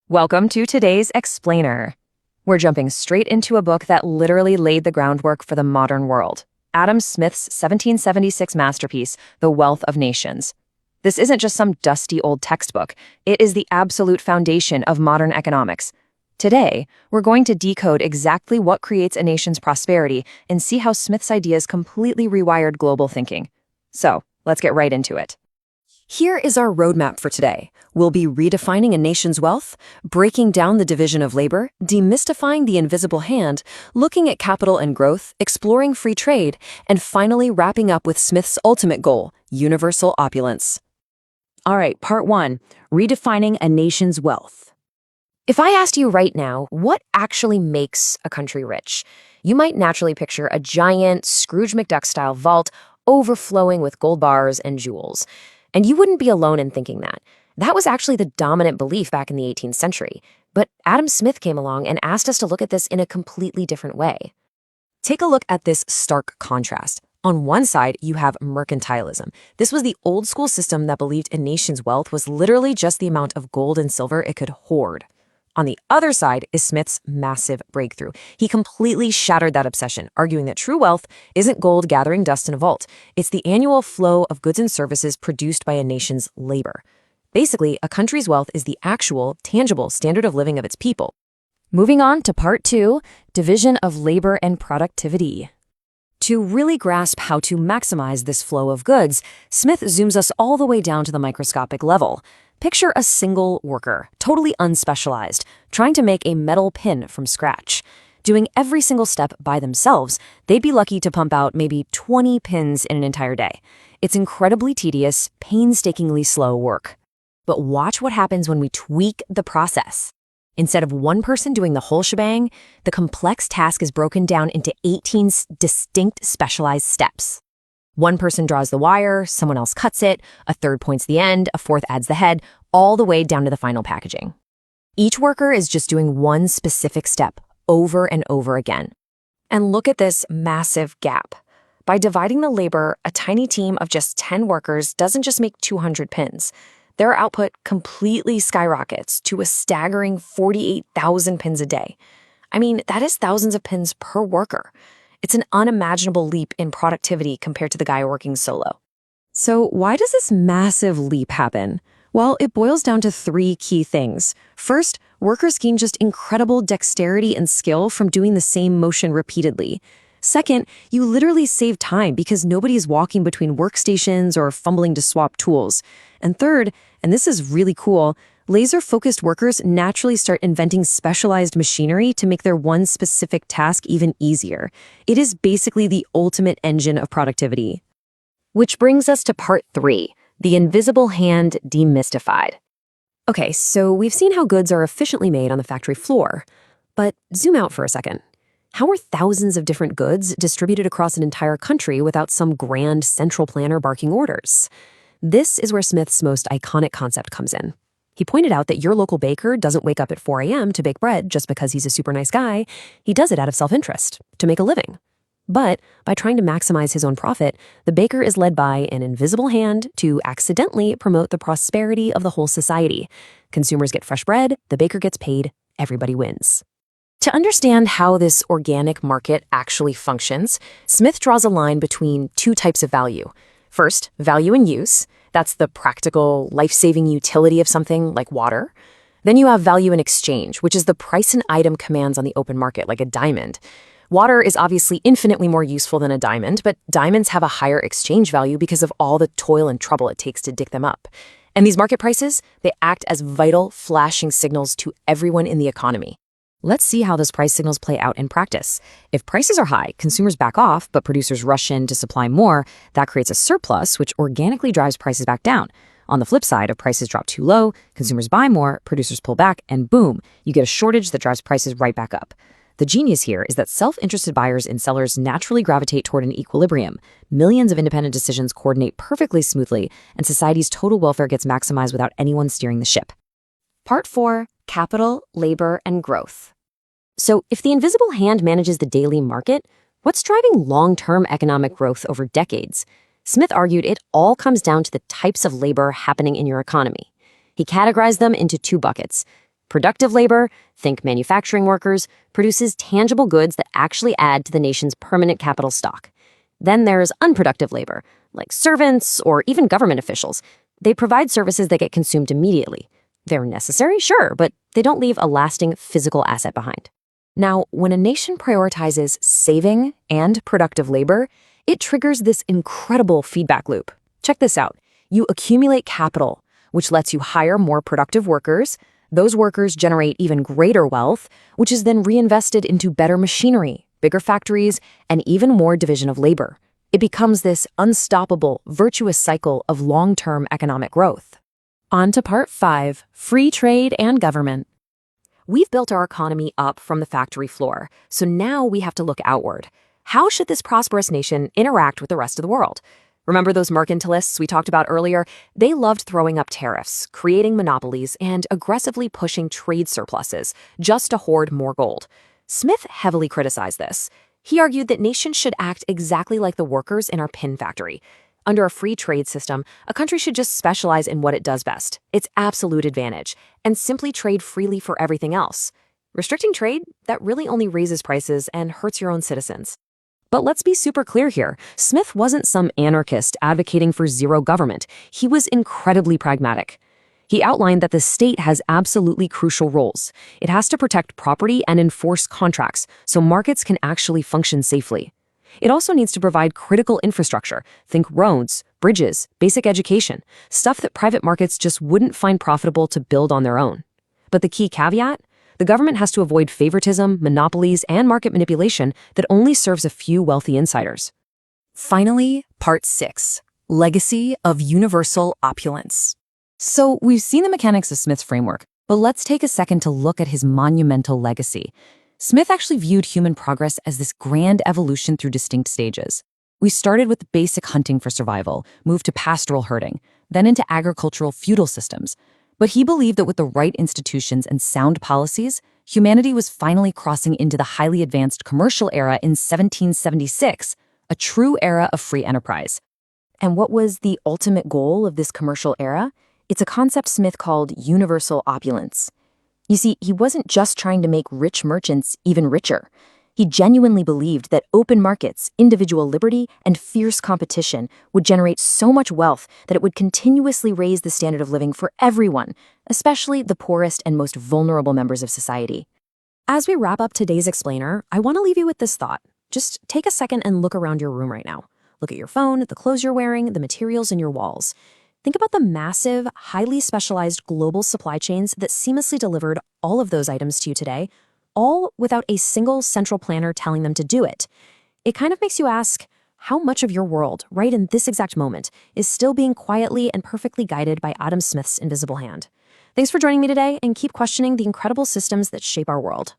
Welcome to today's Explainer. We're jumping straight into a book that literally laid the groundwork for the modern world. Adam Smith's 1776 masterpiece, The Wealth of Nations. This isn't just some dusty old textbook. It is the absolute foundation of modern economics. Today, we're going to decode exactly what creates a nation's prosperity and see how Smith's ideas completely rewired global thinking. So, let's get right into it. Here is our roadmap for today. We'll be redefining a nation's wealth, breaking down the division of labor, demystifying the invisible hand, looking at capital and growth, exploring free trade, and finally wrapping up with Smith's ultimate goal, universal opulence. All right, part one, redefining a nation's wealth. If I asked you right now, what actually makes a country rich? You might naturally picture a giant Scrooge McDuck-style vault overflowing with gold bars and jewels. And you wouldn't be alone in thinking that. That was actually the dominant belief back in the 18th century. But Adam Smith came along and asked us to look at this in a completely different way. Take a look at this stark contrast. On one side, you have mercantilism. This was the old school system that believed a nation's wealth was literally just the amount of gold and silver it could hoard. On the other side is Smith's massive breakthrough. He completely shattered that obsession, arguing that true wealth isn't gold gathering dust in a vault. It's the annual flow of goods and services produced by a nation's labor. Basically, a country's wealth is the actual, tangible standard of living of its people. Moving on to part two, division of labor and productivity. To really grasp how to maximize this flow of goods, Smith zooms us all the way down to the microscopic level. Picture a single worker, totally unspecialized, trying to make a metal pin from scratch. Doing every single step by themselves, they'd be lucky to pump out maybe 20 pins in an entire day. It's incredibly tedious, painstakingly slow work. But watch what happens when we tweak the process. Instead of one person doing the whole shebang, the complex task is broken down into 18 distinct specialized steps. One person draws the wire, someone else cuts it, a third points the end, a fourth adds the head, all the way down to the final packaging. Each worker is just doing one specific step over and over again. And look at this massive gap. By dividing the labor, a tiny team of just 10 workers doesn't just make 200 pins. Their output completely skyrockets to a staggering 48,000 pins a day. I mean, that is thousands of pins per worker. It's an unimaginable leap in productivity compared to the guy working solo. So why does this massive leap happen? Well, it boils down to three key things. First, workers gain just incredible dexterity and skill from doing the same motion repeatedly. Second, you literally save time because nobody's walking between workstations or fumbling to swap tools. And third, and this is really cool, laser-focused workers naturally start inventing specialized machinery to make their one specific task even easier. It is basically the ultimate engine of productivity. Which brings us to part three, the invisible hand demystified. Okay, so we've seen how goods are efficiently made on the factory floor. But zoom out for a second. How are thousands of different goods distributed across an entire country without some grand central planner barking orders? This is where Smith's most iconic concept comes in. He pointed out that your local baker doesn't wake up at 4 a.m. to bake bread just because he's a super nice guy. He does it out of self-interest, to make a living. But by trying to maximize his own profit, the baker is led by an invisible hand to accidentally promote the prosperity of the whole society. Consumers get fresh bread, the baker gets paid, everybody wins. To understand how this organic market actually functions, Smith draws a line between two types of value. First, value in use. That's the practical, life-saving utility of something like water. Then you have value in exchange, which is the price an item commands on the open market, like a diamond. Water is obviously infinitely more useful than a diamond, but diamonds have a higher exchange value because of all the toil and trouble it takes to dig them up. And these market prices, they act as vital, flashing signals to everyone in the economy. Let's see how those price signals play out in practice. If prices are high, consumers back off, but producers rush in to supply more. That creates a surplus, which organically drives prices back down. On the flip side, if prices drop too low, consumers buy more, producers pull back, and boom, you get a shortage that drives prices right back up. The genius here is that self-interested buyers and sellers naturally gravitate toward an equilibrium. Millions of independent decisions coordinate perfectly smoothly, and society's total welfare gets maximized without anyone steering the ship. Part 4, Capital, Labor, and Growth. So if the invisible hand manages the daily market, what's driving long-term economic growth over decades? Smith argued it all comes down to the types of labor happening in your economy. He categorized them into two buckets: Productive labor, think manufacturing workers, produces tangible goods that actually add to the nation's permanent capital stock. Then there's unproductive labor, like servants or even government officials. They provide services that get consumed immediately. They're necessary, sure, but they don't leave a lasting physical asset behind. Now, when a nation prioritizes saving and productive labor, it triggers this incredible feedback loop. Check this out. You accumulate capital, which lets you hire more productive workers. Those workers generate even greater wealth, which is then reinvested into better machinery, bigger factories, and even more division of labor. It becomes this unstoppable, virtuous cycle of long-term economic growth. On to part 5, free trade and government. We've built our economy up from the factory floor, so now we have to look outward. How should this prosperous nation interact with the rest of the world? Remember those mercantilists we talked about earlier? They loved throwing up tariffs, creating monopolies, and aggressively pushing trade surpluses just to hoard more gold. Smith heavily criticized this. He argued that nations should act exactly like the workers in our pin factory. Under a free trade system, a country should just specialize in what it does best, its absolute advantage, and simply trade freely for everything else. Restricting trade, that really only raises prices and hurts your own citizens. But let's be super clear here. Smith wasn't some anarchist advocating for zero government. He was incredibly pragmatic. He outlined that the state has absolutely crucial roles. It has to protect property and enforce contracts so markets can actually function safely. It also needs to provide critical infrastructure, think roads, bridges, basic education, stuff that private markets just wouldn't find profitable to build on their own. But the key caveat? The government has to avoid favoritism, monopolies, and market manipulation that only serves a few wealthy insiders. Finally, part 6, legacy of universal opulence. So we've seen the mechanics of Smith's framework, but let's take a second to look at his monumental legacy. Smith actually viewed human progress as this grand evolution through distinct stages. We started with basic hunting for survival, moved to pastoral herding, then into agricultural feudal systems. But he believed that with the right institutions and sound policies, humanity was finally crossing into the highly advanced commercial era in 1776, a true era of free enterprise. And what was the ultimate goal of this commercial era? It's a concept Smith called universal opulence. You see, he wasn't just trying to make rich merchants even richer. He genuinely believed that open markets, individual liberty, and fierce competition would generate so much wealth that it would continuously raise the standard of living for everyone, especially the poorest and most vulnerable members of society. As we wrap up today's explainer, I want to leave you with this thought. Just take a second and look around your room right now. Look at your phone, the clothes you're wearing, the materials in your walls. Think about the massive, highly specialized global supply chains that seamlessly delivered all of those items to you today, all without a single central planner telling them to do it. It kind of makes you ask, how much of your world, right in this exact moment, is still being quietly and perfectly guided by Adam Smith's invisible hand? Thanks for joining me today, and keep questioning the incredible systems that shape our world.